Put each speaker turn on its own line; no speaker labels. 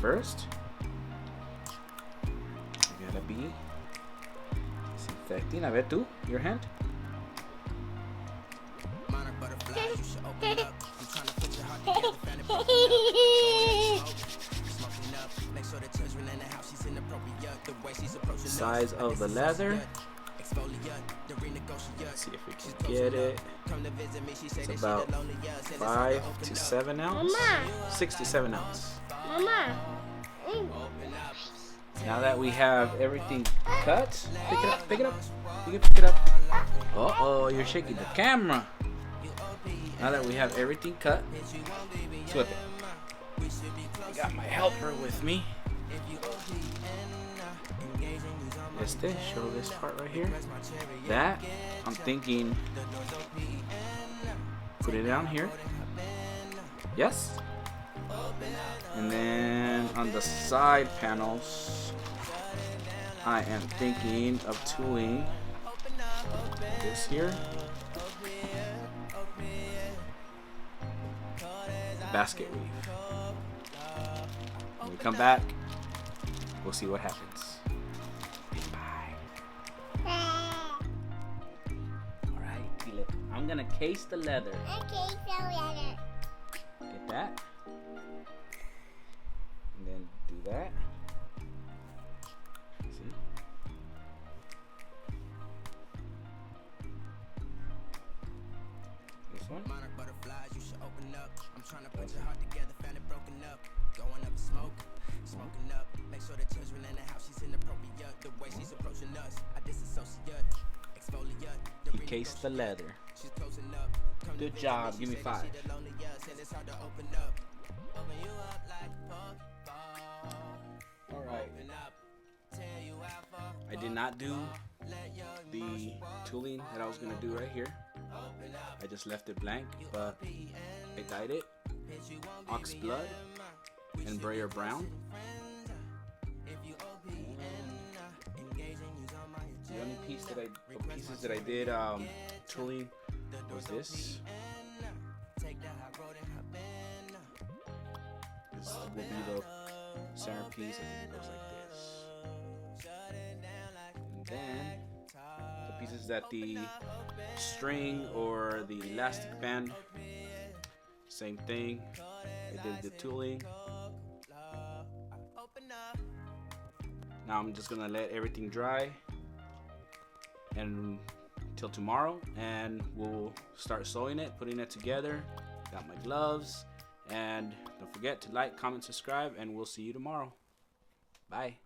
First, you gotta be disinfecting. A ver tú, your hand. Size of the leather. Let's see if we can get it. It's about 5 to 7 ounce.
Mama.
6 to 7 ounce.
Mama.
Now that we have everything cut, pick it up, pick it up. You can pick it up. Uh-oh, you're shaking the camera. Now that we have everything cut, flip it. I got my helper with me. Show this part right here. That, I'm thinking, put it down here. Yes. And then on the side panels, I am thinking of tooling this here. Basket weave. When we come back, we'll see what happens. I'm gonna case the leather.
Okay, the leather.
Get that. And then do that. See? This one.
Monarch butterflies, you should open up. I'm trying to put your heart together, found it broken up. Going up smoke, smoking up. Make sure the children in the house, she's inappropriate. The way she's approaching us, I disassociate.
He cased the leather. Good job. Give me 5. Alright. I did not do the tooling that I was going to do right here. I just left it blank, but I dyed it ox blood and Brayer brown. The only pieces that I did tooling was this. This will be the centerpiece. I think it goes like this. And then the pieces that the string or the elastic band, same thing. I did the tooling. Now I'm just gonna let everything dry and till tomorrow, and we'll start sewing it, putting it together. Got my gloves, and don't forget to like, comment, subscribe, and we'll see you tomorrow. Bye.